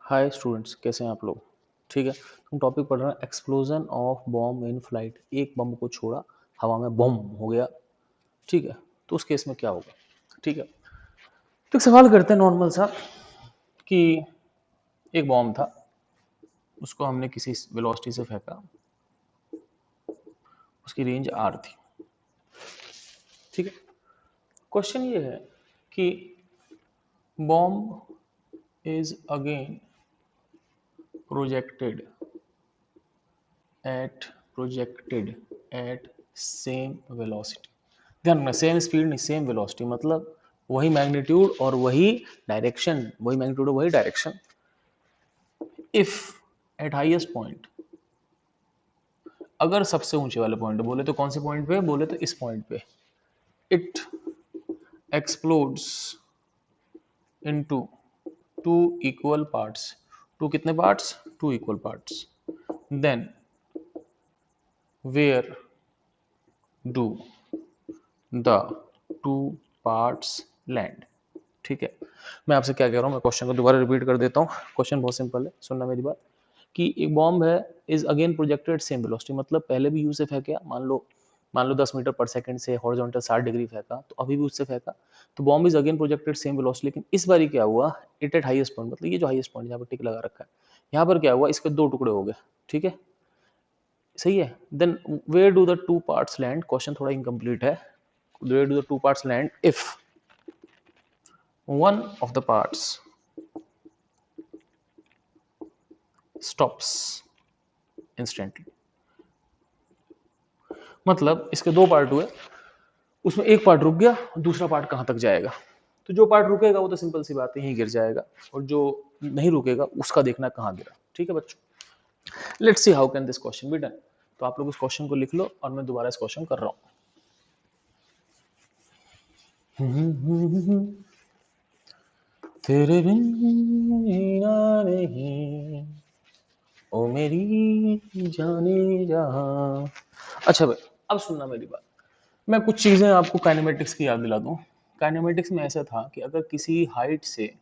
Hi students, कैसे हैं आप लोग। ठीक है, हम टॉपिक पढ़ रहे हैं explosion of bomb in flight. एक बम को छोड़ा, हवा में बम हो गया। ठीक है, तो उस केस में क्या होगा। ठीक है, तो एक सवाल करते हैं नॉर्मल सा कि एक बॉम्ब था, उसको हमने किसी वेलोसिटी से फेंका, उसकी रेंज आर थी। ठीक है, क्वेश्चन ये है कि bomb is again projected at projected at same velocity. ध्यान रखना, सेम स्पीड नहीं, सेम वेलोसिटी, मतलब वही मैग्नीट्यूड और वही डायरेक्शन, वही मैग्नीट्यूड और वही direction. If at highest point, अगर सबसे ऊंचे वाले पॉइंट बोले तो कौन से पॉइंट पे, बोले तो इस पॉइंट पे, it explodes into two equal parts. Two कितने parts? Two equal parts. Then where do the two parts land. ठीक है, मैं आपसे क्या कह रहा हूँ, मैं क्वेश्चन को दोबारा रिपीट कर देता हूँ। क्वेश्चन बहुत सिंपल है, सुनना मेरी बात। कि एक बॉम्ब है, is again projected same velocity, मतलब पहले भी यू से फेंका, मान लो 10 मीटर पर सेकंड से हॉरिजॉन्टल 60 डिग्री फेंका, तो अभी भी उससे फेंका, तो bomb is again projected same velocity. लेकिन इस बार क्या हुआ, इट एट हाईएस्ट पॉइंट, मतलब ये जो हाईएस्ट पॉइंट जहाँ पर टिक लगा रखा है, यहाँ पर क्या हुआ, इसके दो टुकड़े हो गए। ठीक है, सही है। Then where do the two parts land, question थोड़ा इनकम्प्लीट है। Where do the two parts land if one of the parts stops instantly। मतलब इसके दो पार्ट हुए, उसमें एक पार्ट रुक गया, दूसरा पार्ट कहां तक जाएगा। तो जो पार्ट रुकेगा वो तो सिंपल सी बात है, यहीं गिर जाएगा, और जो नहीं रुकेगा उसका देखना कहां गिरा। ठीक है बच्चों, let's see how can this question be done. तो आप लोग इस क्वेश्चन को लिख लो और मैं दोबारा इस क्वेश्चन कर रहा हूं। तेरे बिन जीना नहीं, ओ मेरी जाने जहां। अच्छा भाई, अब सुनना मेरी बात। मैं कुछ चीजें आपको काइनेमेटिक्स की याद दिला दूं। काइनेमेटिक्स में ऐसा था कि अगर किसी हाइट से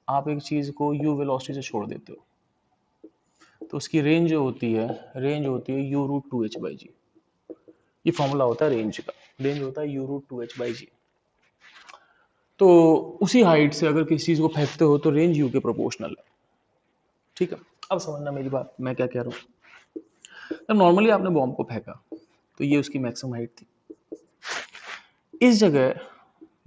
आप एक चीज को यू वेलोसिटी से छोड़ देते हो, तो उसकी रेंज जो होती है, रेंज होती है u root two h by g. ये फॉर्मूला होता है रेंज का, रेंज होता है u root two h by g. तो उसी हाइट से अगर किसी चीज को फेंकते हो तो रेंज यू के प्रोपोर्शनल है। ठीक है, अब समझना मेरी बात, मैं क्या कह रहा हूँ। जब नॉर्मली आपने बॉम्ब को फेंका, तो ये उसकी मैक्सिमम हाइट थी। इस जगह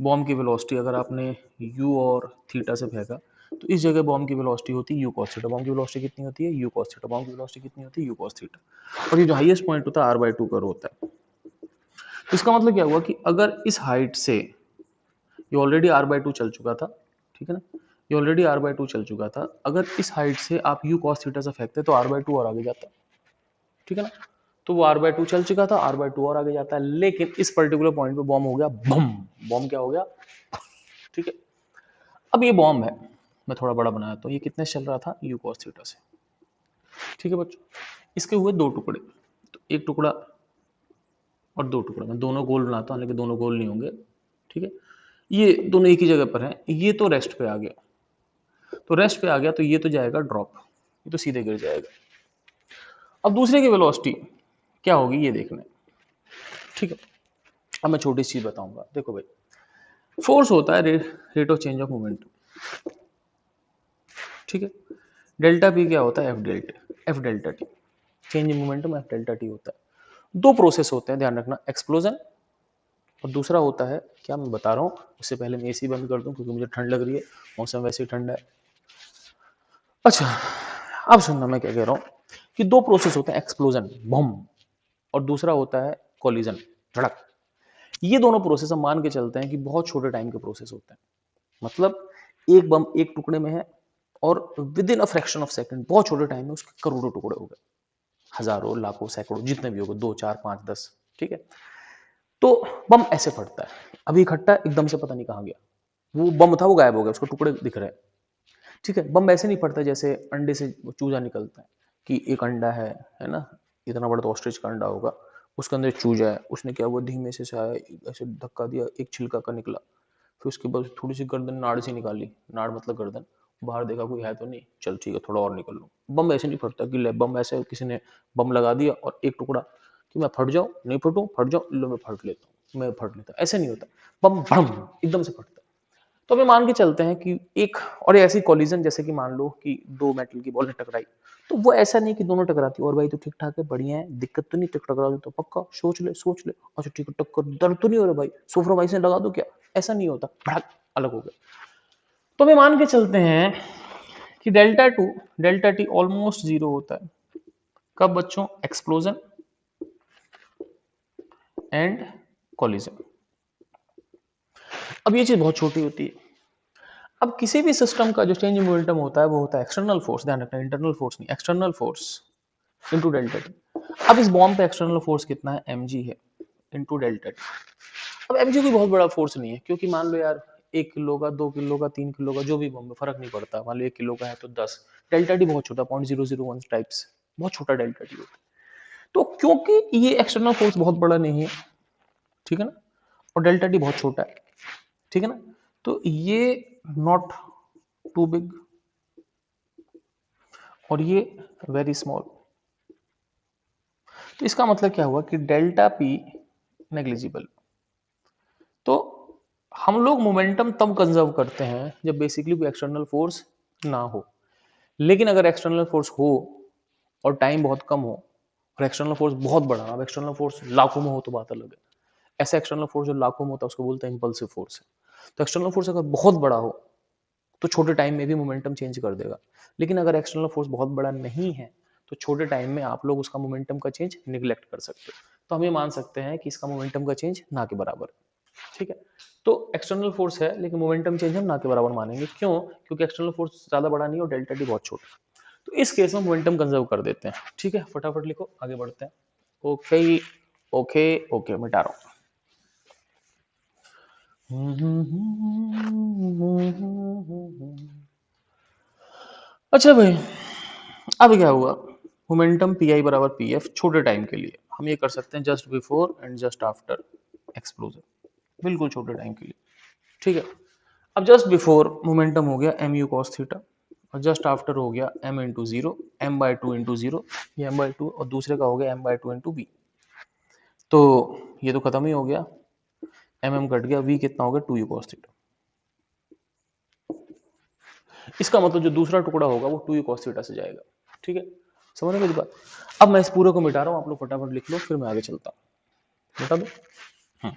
बॉम्ब की वेलोसिटी अगर आपने u और थीटा से फेंका, तो इस जगह बॉम्ब की वेलोसिटी होती है u cos थीटा। बॉम्ब की वेलोसिटी कितनी होती है? u cos theta. बॉम्ब की वेलोसिटी कितनी होती है? u cos theta. और ये जो हाईएस्ट पॉइंट होता है r/2 पर होता है। तो इसका मतलब क्या हुआ कि अगर इस हाइट से, ये ऑलरेडी r/2 चल चुका था, ठीक है ना, ये ऑलरेडी r/2 चल चुका था, अगर इस हाइट से आप u cos थीटा से फेंकते तो r/2 और आगे जाता। ठीक है ना, तो वो r/2 चल चुका था, r/2 और आगे जाता है। लेकिन इस पर्टिकुलर पॉइंट पे बॉम्ब हो गया बम। बॉम्ब क्या हो गया? ठीक है, अब ये बॉम्ब है, मैं थोड़ा बड़ा बनाया तो ये कितने से चल रहा था? u cos थीटा से। ठीक है बच्चों, इसके हुए दो टुकड़े, तो एक टुकड़ा और दो टुकड़े, मैं दोनों गोल बनाता हूँ, लेकिन दोनों गोल नहीं होंगे। ठीक है, ये दोनों एक ही जगह पर हैं, ये तो रेस्ट पे आ गया, तो रेस्ट पे आ गया तो ये तो जाएगा ड्रॉप, ये तो सीधे गिर जाएगा। अब दूसरे की वेलोसिटी क्या होगी ये देखना है। ठीक है, अब मैं छोटी सी चीज बताऊंगा, देखो भाई, फोर्स होता है rate of change of momentum. ठीक है, डेल्टा पी क्या होता है? F delta T, change in momentum F delta T होता है। दो प्रोसेस होते हैं, ध्यान रखना, एक्सप्लोजन और दूसरा होता है, क्या मैं बता रहा हूँ उससे पहले मैं एसी बंद कर दूं क्योंकि मुझे ठंड लग रही है, मौसम वैसे ही ठंडा है। अच्छा, अब सुनना मैं क्या कह रहा हूँ, कि दो प्रोसेस होते हैं, एक्सप्लोजन बम, और दूसरा होता है कोलिजन, धड़क। ये दोनों प्रोसेस हम मान के चलते हैं कि बहुत छोटे टाइम के प्रोसेस होते हैं। मतलब एक बम एक टुकड़े में है, और with in a fraction of second, बहुत छोटे टाइम में उसके करोड़ों टुकड़े हो गए, हजारों, लाखों, सैकड़ों, जितने भी हो गए, 2 4 5 10। ठीक है, तो बम ऐसे फटता है, अभी इकट्ठा एकदम से पता नहीं कहाँ गया, वो बम था वो गायब हो गया, उसको टुकड़े दिख रहे हैं। ठीक है, बम ऐसे नहीं फटता जैसे अंडे से चूजा निकलता है, कि एक अंडा है ना, इतना बड़ा तो ऑस्ट्रिच का अंडा होगा, उसके अंदर चूजा है, उसने क्या हुआ, धीमे से आया, ऐसे धक्का दिया, एक छिलका का निकला, फिर उसके बाद थोड़ी सी गर्दन नाड़ से निकाली, नाड़ मतलब गर्दन, बाहर देखा कोई है तो नहीं, चल ठीक है थोड़ा और निकल लूँ। बम ऐसे नहीं फटता कि ले बम ऐसे किसी ने बम लगा दिया और एक टुकड़ा कि मैं फट जाऊं नहीं फटूं फट जाऊं लो मैं फट लेता हूँ मैं फट लेता हूं। ऐसे नहीं होता, बम भम एकदम से फटता है। तो हमें मान के चलते हैं कि एक और ऐसी कॉलिजन जैसे कि मान लो कि दो मेटल की बॉल ने टकराई, तो वो ऐसा नहीं कि दोनों टकराती और भाई तो ठीक ठाक है बढ़िया है दिक्कत तो नहीं, टकरा दो तो पक्का सोच ले अच्छा ठीक है टक्कर दर्द तो नहीं हो रहा भाई सोफ्रा भाई से लगा दो क्या, ऐसा नहीं होता भड़क अलग हो गया। तो हमें मान के चलते हैं कि डेल्टा टी ऑलमोस्ट जीरो होता है कब बच्चों, एक्सप्लोजन एंड कॉलिजन। अब ये चीज बहुत छोटी होती है। अब किसी भी सिस्टम का जो चेंज इन मोमेंटम होता है वो होता है एक्सटर्नल फोर्स, ध्यान रखना इंटरनल फोर्स नहीं, external force into delta T. अब इस बॉम्ब पे एक्सटर्नल फोर्स कितना है, mg है इनटू डेल्टा टी। अब mg कोई बहुत बड़ा फोर्स नहीं है क्योंकि मान लो यार 1 किलो का 2 किलो का 3 किलो का जो भी बॉम्ब है फर्क नहीं पड़ता, मान लो 1 किलो का है तो 10, डेल्टा टी बहुत छोटा 0.001 टाइप्स, बहुत छोटा डेल्टा टी होता है। तो क्योंकि ये एक्सटर्नल फोर्स बहुत बड़ा नहीं है, ठीक है ना, और डेल्टा टी बहुत छोटा है, ठीक है ना, तो ये नॉट टू बिग और ये वेरी स्मॉल। तो इसका मतलब क्या हुआ कि डेल्टा पी नेग्लिजिबल। तो हम लोग मोमेंटम तब कंजर्व करते हैं जब बेसिकली कोई एक्सटर्नल फोर्स ना हो, लेकिन अगर एक्सटर्नल फोर्स हो और टाइम बहुत कम हो और एक्सटर्नल फोर्स बहुत बड़ा, अब एक्सटर्नल फोर्स लाखों में हो तो बात अलग है, ऐसा एक्सटर्नल फोर्स जो लाखों में होता है उसको बोलते हैं इंपल्सिव फोर्स। तो एक्सटर्नल फोर्स अगर बहुत बड़ा हो तो छोटे टाइम में भी मोमेंटम चेंज कर देगा, लेकिन अगर एक्सटर्नल फोर्स बहुत बड़ा नहीं है तो छोटे टाइम में आप लोग उसका मोमेंटम का चेंज निगलेक्ट कर सकते हो। तो हम ये मान सकते हैं कि इसका मोमेंटम का चेंज ना के बराबर है, ठीक है। तो एक्सटर्नल फोर्स है लेकिन मोमेंटम चेंज हम ना के बराबर मानेंगे, क्यों, क्योंकि एक्सटर्नल फोर्स ज्यादा बड़ा नहीं और डेल्टा टी बहुत छोटा। तो इस केस में मोमेंटम कंजर्व कर देते हैं, ठीक है, फटाफट लिखो आगे बढ़ते हैं। ओके ओके ओके मिटा रहा हूं। अच्छा भाई, अब क्या हुआ, मोमेंटम पी आई बराबर पी एफ छोटे टाइम के लिए हम ये कर सकते हैं just before and just after explosion, बिल्कुल छोटे टाइम के लिए, ठीक है। अब जस्ट बिफोर मोमेंटम हो गया एम यू कॉस थीटा और जस्ट आफ्टर हो गया m into zero, m by two into zero, ये एम बाई टू और दूसरे का हो गया m by two into B. तो ये तो खत्म ही हो गया, एम एम कट गया, वी कितना हो गया 2u cos थीटा। इसका मतलब जो दूसरा टुकड़ा होगा वो 2u cos थीटा से जाएगा, ठीक है, समझ रहे मेरी बात। अब मैं इस पूरे को मिटा रहा हूं, आप लोग फटाफट लिख लो फिर मैं आगे चलता हूं, मिटा दो। हम्म।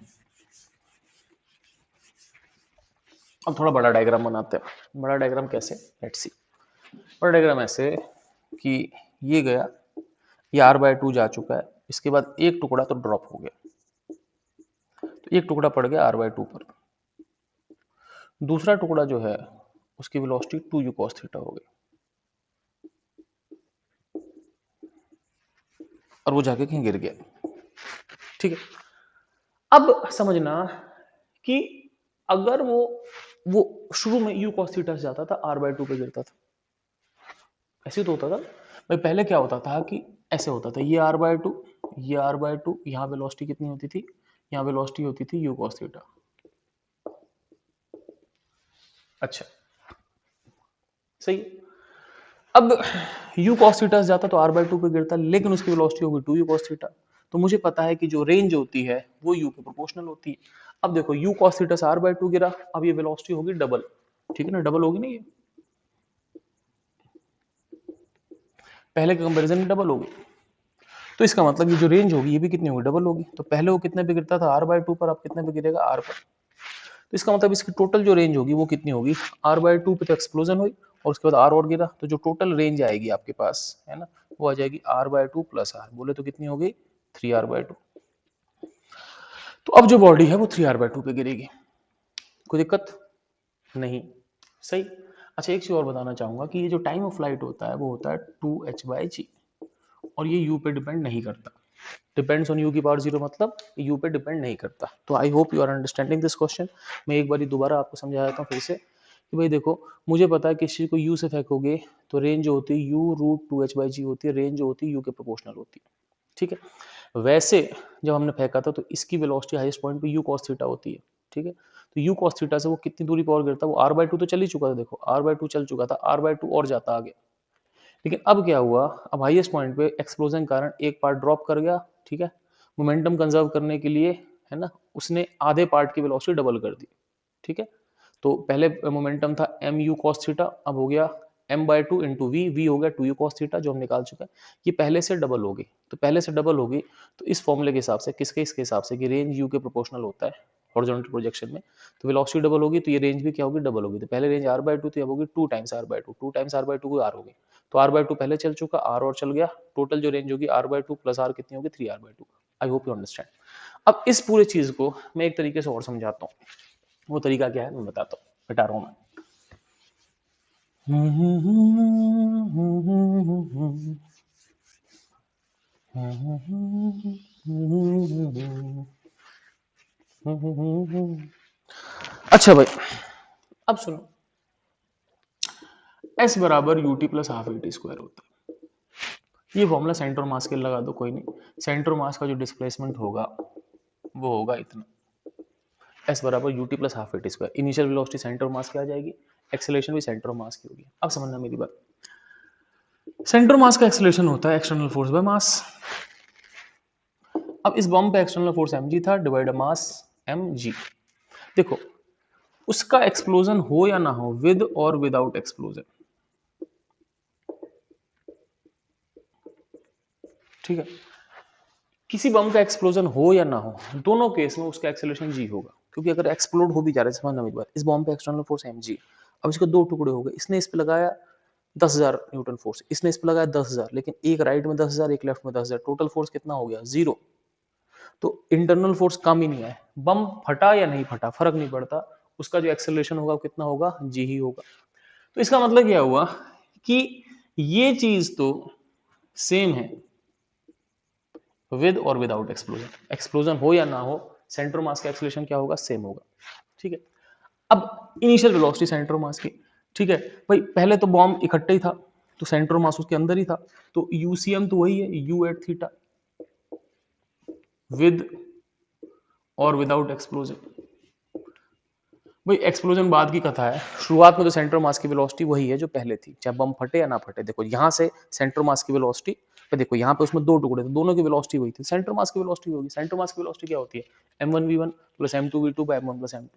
अब थोड़ा बड़ा डायग्राम बनाते हैं। बड़ा डायग्राम कैसे, लेट्स सी। बड़ा डायग्राम ऐसे कि ये गया, ये आर बाय टू जा चुका है, इसके बाद एक टुकड़ा तो ड्रॉप हो गया, तो एक टुकड़ा पड़ गया आर बाय टू पर, दूसरा टुकड़ा जो है उसकी वेलोसिटी 2u cos थीटा हो गई और वो जाके कहीं गिर गया, ठीक है। अब समझना कि अगर वो शुरू में u cos थीटा से जाता था r बाय टू पे गिरता था, ऐसे तो होता था भाई। पहले क्या होता था कि ऐसे होता था, ये r बाय टू, ये r बाय टू, यहाँ वेलोसिटी कितनी होती थी, यहाँ वेलोसिटी होती थी u cos थीटा। अच्छा सही है। अब u cos थीटा से जाता तो r बाय टू पे गिरता, लेकिन उसकी वेलोसिटी होगी 2u cos थीटा। तो मुझे पता है कि जो रेंज होती है वो u के प्रोपोर्शनल होती है। अब देखो u cos थीटा से r बाय टू गिरा, अब ये वेलोसिटी होगी डबल, ठीक है ना, डबल होगी ना, ये पहले के कंपैरिजन में डबल होगी। तो इसका मतलब ये जो रेंज होगी ये भी कितनी होगी, डबल होगी। तो पहले वो कितने पे गिरता था r बाय टू पर, अब कितने पे गिरेगा r पर। तो इसका मतलब इसकी टोटल जो रेंज होगी वो कितनी होगी, r बाय टू पे तो एक्सप्लोजन हुई और उसके बाद r और गिरा, तो जो टोटल रेंज आएगी आपके पास है ना वो आ जाएगी r by two plus r, बोले तो कितनी हो गई 3r बाय टू। तो अब जो बॉडी है वो 3r बाय टू पे गिरेगी, कोई दिक्कत नहीं, सही। अच्छा एक चीज और बताना चाहूंगा कि ये जो टाइम ऑफ फ्लाइट होता है वो होता है 2h/g और ये u पे डिपेंड नहीं करता, डिपेंड्स ऑन u की पावर जीरो, मतलब u पे डिपेंड नहीं करता। तो I hope you are understanding this question. मैं एक बार दोबारा आपको समझा देता हूँ फिर से कि भाई देखो, मुझे पता है कि इस चीज को u से फेंकोगे तो रेंज जो होती है u रूट 2h/g होती है, रेंज जो होती है u के प्रोपोर्शनल होती है, ठीक है। वैसे जब हमने फेंका था तो इसकी वेलोसिटी हाईएस्ट पॉइंट पे u cos थीटा होती है, ठीक है। तो u cos थीटा से वो कितनी दूरी पर और गिरता, वो r/2 तो चल ही चुका था, देखो r/2 चल चुका था, r/2 और जाता आगे। लेकिन अब क्या हुआ, अब हाईएस्ट पॉइंट पे एक्सप्लोजन के कारण एक पार्ट ड्रॉप कर गया, ठीक है, मोमेंटम कंजर्व करने के लिए, है ना, उसने आधे पार्ट की वेलोसिटी डबल कर दी, ठीक है। तो पहले मोमेंटम था mu cos थीटा, अब हो गया m/2 इंटू वी हो गया 2u cos थीटा, जो हम निकाल चुके हैं। ये पहले से डबल होगी, तो पहले से डबल होगी तो इस फॉर्मूले के हिसाब से, किसके, इसके हिसाब से कि रेंज u के प्रोपोर्शनल होता है हॉरिजॉन्टल प्रोजेक्शन में, तो वेलोसिटी डबल होगी तो ये रेंज भी क्या होगी, डबल होगी। तो पहले रेंज r/2 तो अब होगी 2 टाइम्स r/2, 2 टाइम्स r/2 को r होगी, तो r/2 पहले चल चुका, r और चल गया, टोटल जो रेंज होगी r/2 प्लस r कितनी होगी, 3r/2। I hope you understand. अब इस पूरे चीज को मैं एक तरीके से और समझाता हूँ, वो तरीका क्या है मैं बताता हूँ, बता रहा हूँ मैं। अच्छा भाई, अब सुनो, S बराबर UT plus half A T square होता है। ये फॉर्मूला सेंटर मास के लगा दो, कोई नहीं, सेंटर मास का जो डिस्प्लेसमेंट होगा वो होगा इतना, S बराबर UT plus half A T square. Initial velocity centre mass की आ जाएगी, एक्सेलरेशन भी सेंटर मास की होगी। अब समझना मेरी बात, सेंटर मास का एक्सेलरेशन होता है एक्सटर्नल फोर्स बाय मास। अब इस बम पे एक्सटर्नल फोर्स mg था, डिवाइड मास mg। देखो, उसका एक्सप्लोजन हो या ना हो, विद और विदाउट एक्सप्लोजन, ठीक है, किसी बम का एक्सप्लोजन हो या ना हो, दोनों केस में उसका एक्सेलरेशन जी होगा, क्योंकि अगर एक्सप्लोड हो भी जा रहा है, समझना मेरी बात, इस बम पे एक्सटर्नल फोर्स mg, अब इसके दो टुकड़े हो गए, इसने इस पे लगाया 10,000 न्यूटन फोर्स, इसने इस पे लगाया 10,000, लेकिन एक राइट में 10,000, एक लेफ्ट में 10,000, टोटल फोर्स कितना हो गया, 0। तो इंटरनल फोर्स कम ही नहीं आया, बम फटा या नहीं फटा फर्क नहीं पड़ता, उसका जो एक्सेलरेशन होगा कितना होगा, जी ही होगा। तो इसका मतलब क्या हुआ कि ये चीज तो सेम है विद और विदाउट एक्सप्लोजन, एक्सप्लोजन हो या ना हो, सेंटर मास का एक्सेलरेशन क्या होगा, सेम होगा, ठीक है। अब इनिशियल वेलोसिटी सेंटर मास की, ठीक है भाई, पहले तो बॉम्ब इकट्ठे ही था, तो सेंटर मास उसके अंदर ही था, तो यूसीएम तो वही है, यू एट थीटा, विद और विदाउट एक्सप्लोजन। भाई एक्सप्लोजन बाद की कथा है, शुरुआत में तो सेंटर मास की वेलोसिटी वही है जो पहले थी, चाहे बम फटे या ना फटे। देखो यहां से सेंटर मास की वेलोसिटी पे, देखो यहाँ पे उसमें दो टुकड़े थे, दोनों की वेलोसिटी वही थी, सेंटर मास की वेलोसिटी होगी। सेंटर मास की वेलोसिटी क्या होती है, m1v1 plus m2v2 bye m1 plus m2।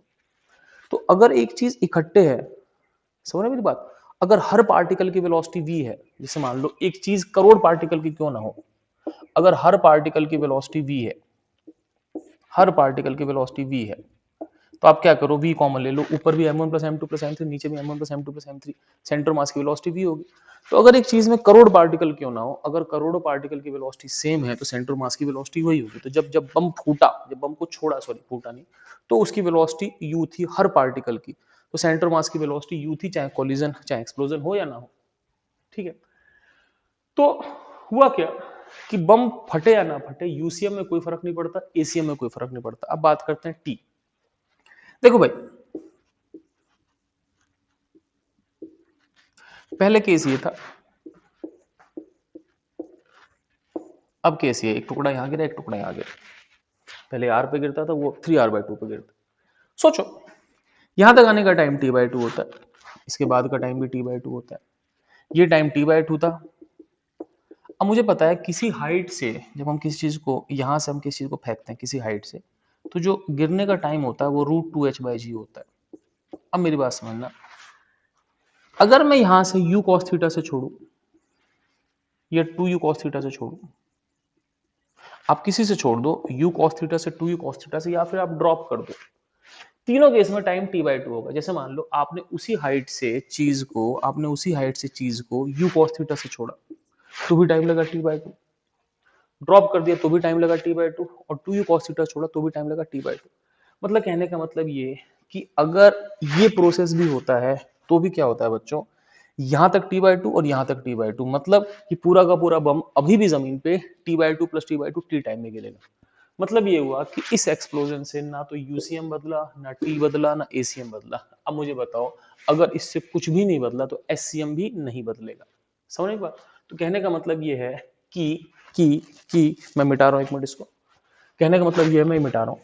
तो अगर एक चीज इकट्ठे है, समझ रहे मेरी बात, अगर हर पार्टिकल की वेलोसिटी v है, जैसे मान लो एक चीज करोड़ पार्टिकल की क्यों ना हो, अगर हर पार्टिकल की वेलोसिटी v है, हर पार्टिकल की वेलोसिटी v है, तो आप क्या करो, v कॉमन ले लो, ऊपर भी m1 plus m2 plus m3, नीचे भी m1 plus m2 plus m3, centre mass की वेलोसिटी v होगी। तो अगर एक चीज में करोड़ पार्टिकल क्यों ना हो, अगर करोड़ों पार्टिकल की वेलोसिटी सेम है, तो सेंटर मास की वेलोसिटी वही होगी। तो जब जब बम फूटा, जब बम को छोड़ा, सॉरी फूटा नहीं, तो उसकी वेलोसिटी u थी हर पार्टिकल की, तो सेंटर मास की वेलोसिटी u थी, चाहे कोलिजन चाहे एक्सप्लोजन हो या ना हो, ठीक है। तो हुआ क्या कि बम फटे या ना फटे, यूसीएम में कोई फर्क नहीं पड़ता, एसीएम में कोई फर्क नहीं पड़ता। अब बात करते हैं टी। देखो भाई, पहले केस ये था, अब केस ये, एक टुकड़ा यहां गिरा, एक टुकड़ा यहां गिरा, पहले आर पे गिरता था, वो 3r/2 पे गिरता। सोचो, यहां तक आने का टाइम t/2 होता है, इसके बाद का टाइम भी t/2 होता है, ये टाइम t/2 था। अब मुझे पता है किसी हाइट से जब हम किसी चीज को, यहां से हम किसी चीज को फेंकते हैं किसी हाइट से, तो जो गिरने का टाइम होता है वो √2h/g होता है। अब मेरी बात समझना, अगर मैं यहां से u cos थीटा से छोड़ू या 2u cos थीटा से छोड़ू, आप किसी से छोड़ दो, u cos थीटा से 2u cos थीटा से, या फिर आप ड्रॉप कर दो, तीनों केस में टाइम t/2 होगा। जैसे मान लो आपने उसी हाइट से चीज को, आपने उसी हाइट से चीज को u cos थीटा से छोड़ा, तो भी टाइम लगा t/2, ड्रॉप कर दिया तो भी टाइम लगा t/2, और 2u cos थीटा छोड़ा तो भी टाइम लगा t/2। मतलब कहने का मतलब ये कि अगर ये प्रोसेस भी होता है तो भी क्या होता है बच्चों, यहां तक t/2 और यहां तक t/2, मतलब कि पूरा का पूरा बम अभी भी जमीन पे t/2 plus t/2 T time में गिरेगा। मतलब ये हुआ कि इस एक्सप्लोजन से ना तो यूसीएम बदला, ना टी बदला, ना एसीएम बदला। अब मुझे बताओ, अगर इससे कुछ भी नहीं बदला तो एससीएम भी नहीं बदलेगा। समझ एक बात, तो कहने का मतलब ये है कि कि मैं मिटा रहा हूं एक मिनट इसको, कहने का मतलब ये है, मैं मिटा रहा हूं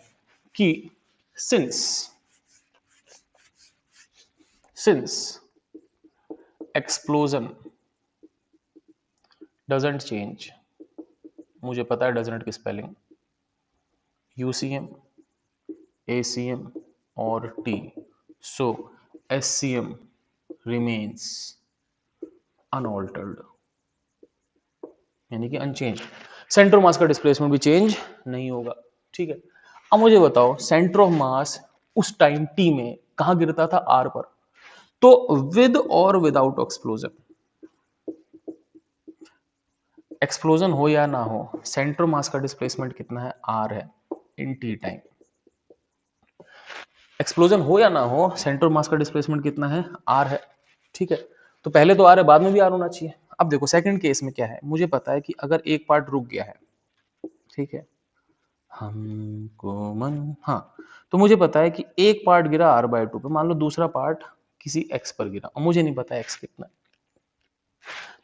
कि since since explosion doesn't change, मुझे पता है डजंट की स्पेलिंग यूसीएम, एसीएम और टी, सो एससीएम रिमेन्स अनऑल्टर्ड, यानी कि अनचेंज। सेंटर ऑफ मास का डिस्प्लेसमेंट भी चेंज नहीं होगा। ठीक है, अब मुझे बताओ सेंटर ऑफ मास उस टाइम टी में कहां गिरता था, आर पर। तो विद और विदाउट एक्सप्लोजन, एक्सप्लोजन हो या ना हो, सेंटर ऑफ मास का डिस्प्लेसमेंट कितना है, आर है इन टी टाइम। एक्सप्लोजन हो या ना हो, सेंटर ऑफ मास का डिस्प्लेसमेंट कितना है, आर है। ठीक है, तो पहले तो आर है, बाद में भी आर होना चाहिए। अब देखो सेकंड केस में क्या है, मुझे पता है कि अगर एक पार्ट रुक गया है, ठीक है, हमको मन, हाँ, तो मुझे पता है कि एक पार्ट गिरा आर बाय टू पे, मान लो दूसरा पार्ट किसी एक्स पर गिरा और मुझे नहीं पता एक्स कितना है।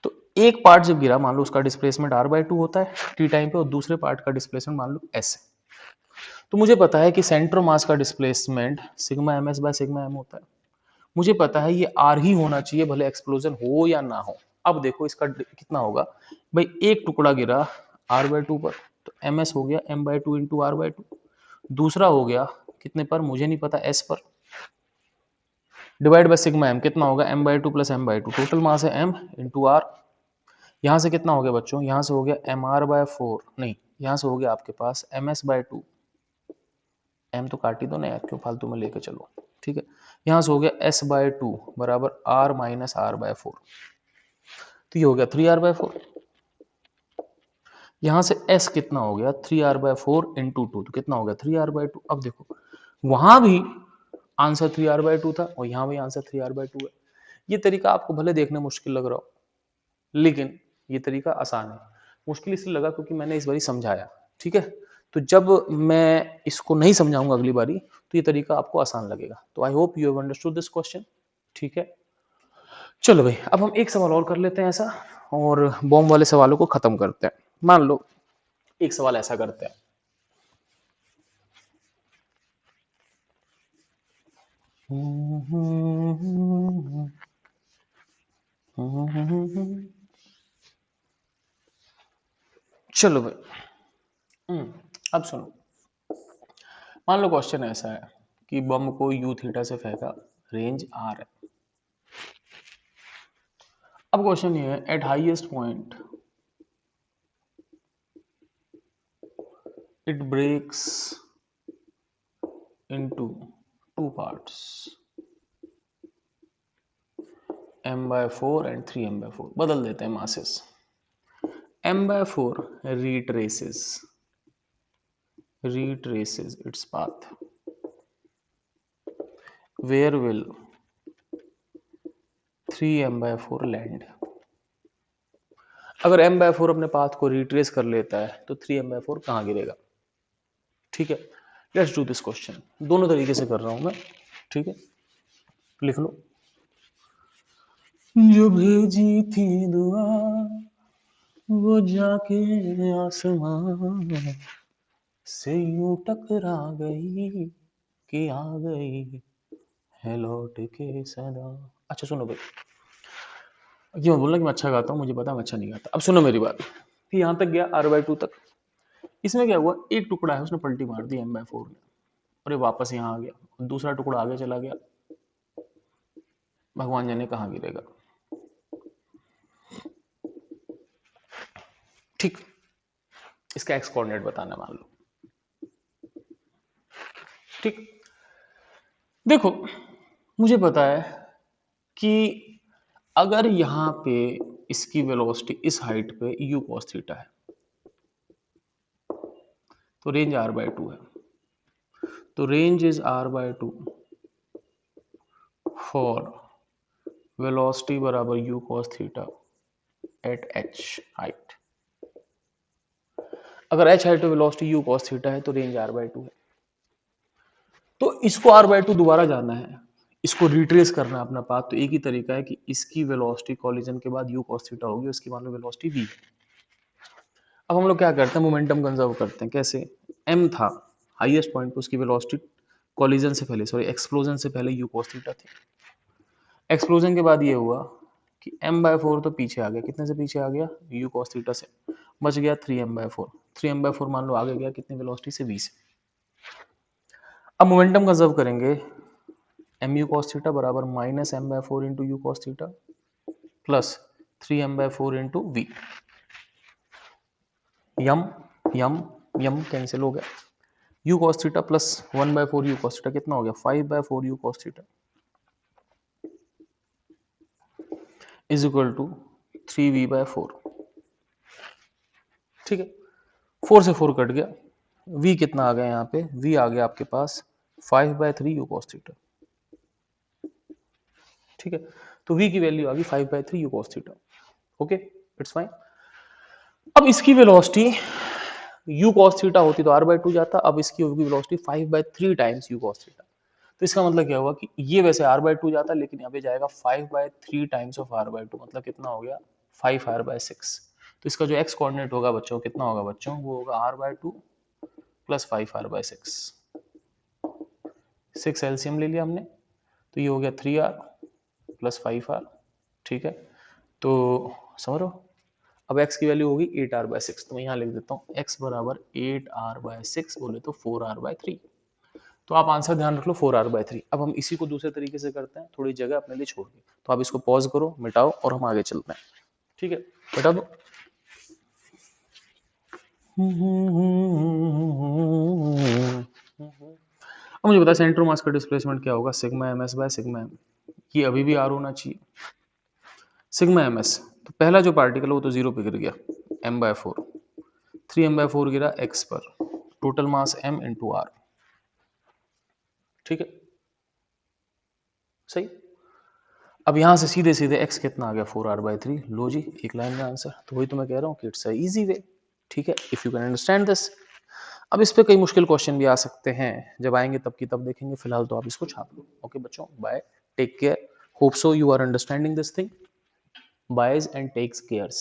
तो एक पार्ट जब गिरा, मान लो उसका डिस्प्लेसमेंट आर बाय टू होता है टी टाइम पे, और दूसरे पार्ट का डिस्प्लेसमेंट मान लो एस है। तो मुझे पता है कि सेंटर मास का displacement sigma m S by sigma m होता है। मुझे पता है ये आर ही होना चाहिए, भले एक्सप्लोजन हो या ना हो। अब देखो इसका कितना होगा भाई, एक टुकड़ा गिरा आर बाय टू पर, तो एम एस हो गया m by two into r by two. दूसरा हो गया कितने पर, मुझे नहीं पता, एस पर, डिवाइड बाय सिग्मा एम, कितना होगा m by two plus m by two, total mass है एम इंटू आर। यहां से कितना हो गया बच्चों, यहां से हो गया एम आर बाय फोर, नहीं, यहां से हो गया आपके पास M S by two, M तो काट ही दो ना यार, क्यों फालतू में लेके चलो। ठीक है, यहां से हो गया एस बाय टू बराबर r minus r by four, तो ये हो गया थ्री आर बाय फोर। यहां से एस कितना हो गया, three r by four into two, तो कितना हो गया थ्री आर बाय टू। अब देखो वहां भी answer three r by two था और यहां भी answer three r by two है। ये तरीका आपको भले देखने मुश्किल लग रहा हो, लेकिन ये तरीका आसान है। मुश्किल इसलिए लगा क्योंकि मैंने इस बारी समझाया। ठीक है, तो जब मैं इसको नहीं समझाऊंगा अगली बारी, तो ये तरीका आपको आसान लगेगा। तो I hope you have understood this question. ठीक है, चलो भाई, अब हम एक सवाल और कर लेते हैं ऐसा, और बॉम्ब वाले सवालों को खत्म करते हैं। मान लो एक सवाल ऐसा करते हैं, चलो भाई, अब सुनो, मान लो क्वेश्चन ऐसा है कि बम को यू थीटा से फेंका, रेंज आर है। अब क्वेश्चन ये है, at highest point it breaks into two parts, m by 4 and 3m by 4, बदल देते हैं masses। m by 4 retraces its path, where will 3m by 4 land। अगर m by 4 अपने पाथ को रिट्रेस कर लेता है तो 3m by 4 कहां गिरेगा। ठीक है, लेट्स डू दिस क्वेश्चन, दोनों तरीके से कर रहा हूं मैं। ठीक है, लिख लो, जो भेजी थी दुआ वो जाके आसमां से यूं टकरा गई कि आ गई है लौट के सदा। अच्छा सुनो भाई, ये मत बोलना कि मैं अच्छा गाता हूँ, मुझे पता है मैं अच्छा नहीं गाता। अब सुनो मेरी बात, कि यहाँ तक गया आर बाई टू तक। इसमें क्या हुआ, एक टुकड़ा है उसने पलटी मार दी एम बाई फोर ने, और ये वापस यहाँ आ गया, दूसरा टुकड़ा आगे चला गया, भगवान जाने कहाँ गिरेगा। ठीक, इसका एक्स कोऑर्डिनेट बताना मान लो। ठीक, देखो मुझे पता है कि अगर यहां पे इसकी वेलोसिटी इस हाइट पे u cos थीटा है, तो रेंज r बाय टू है। तो range is r by two for velocity बराबर u cos theta at h height. अगर h हाइट पे वेलोसिटी u cos थीटा है तो रेंज r बाय टू है। तो इसको r बाय टू दोबारा जाना है, इसको रिट्रेस करना है अपना पाथ। तो एक ही तरीका है कि इसकी वेलोसिटी कॉलिजन के बाद u cos थीटा होगी, उसकी मान लो वेलोसिटी v। अब हम लोग क्या करते हैं, मोमेंटम कंजर्व करते हैं। कैसे, m था हाईएस्ट पॉइंट पे, उसकी वेलोसिटी कॉलिजन से पहले, सॉरी एक्सप्लोजन से पहले u cos थीटा थी। एक्सप्लोजन के बाद ये हुआ कि m/4 तो पीछे आ गया, कितने से पीछे आ गया, u cos थीटा से, बच गया 3m/4। 3m/4 मान लो आगे गया कितनी वेलोसिटी से, v से। अब मोमेंटम कंजर्व करेंगे, mu cos थीटा बराबर minus m/4 into u cos theta plus 3m/4 into v. M m m cancel हो गया, u cos theta plus 1/4 u cos theta कितना हो गया, 5/4 u cos theta is equal to 3v/4। ठीक है, 4 से 4 cut गया, v कितना आ गया यहाँ पे, v आ गया आपके पास 5/3 u cos थीटा। ठीक है, तो v की वैल्यू आ गई 5/3 u cos theta. Okay, it's fine. अब इसकी वेलोसिटी u cos थीटा होती तो r/2 जाता, अब इसकी होगी velocity 5/3 times u cos theta. तो इसका मतलब क्या हुआ कि ये वैसे r/2 जाता लेकिन यहाँ पे जाएगा 5/3 टाइम्स ऑफ r/2, मतलब कितना हो गया 5r/6। तो इसका जो x कोऑर्डिनेट होगा बच्चों कितना होगा बच्चों, वो होगा r/2 प्लस 5r/6। 6 एलसीएम ले लिया हमने, तो ये हो गया 3r प्लस 5r। ठीक है, तो समझ रहे हो। अब x की वैल्यू होगी 8r/6, तो मैं यहाँ लिख देता हूँ x बराबर 8r/6 बोले तो 4r/3। तो आप आंसर ध्यान रख लो 4r/3। अब हम इसी को दूसरे तरीके से करते हैं, थोड़ी जगह अपने लिए छोड़ के। तो आप इसको पॉज करो, मिटाओ और हम आगे चलते हैं। ठीक है, मिटा दो। अब मुझे बता सेंटर मास का डिस्प्लेसमेंट क्या होगा, sigma m S by sigma m. ये अभी भी आर होना चाहिए, सिग्मा एम एस। तो पहला जो पार्टिकल है वो तो 0 पे गिर गया, m/4, 3m/4 गिरा x पर, total mass m into r. ठीक है, सही। अब यहां से सीधे सीधे x कितना आ गया 4r/3। लो जी, एक लाइन में आंसर। तो वही तो मैं कह रहा हूँ कि इट्स अ इजी वे। ठीक है, if you can understand this. अब इस पे कई मुश्किल क्वेश्चन भी आ सकते हैं, जब आएंगे तब की तब देखेंगे। फिलहाल तो आप इसको छाप लो। ओके बच्चों, bye, take care, hope so you are understanding this thing. Byes and takes cares.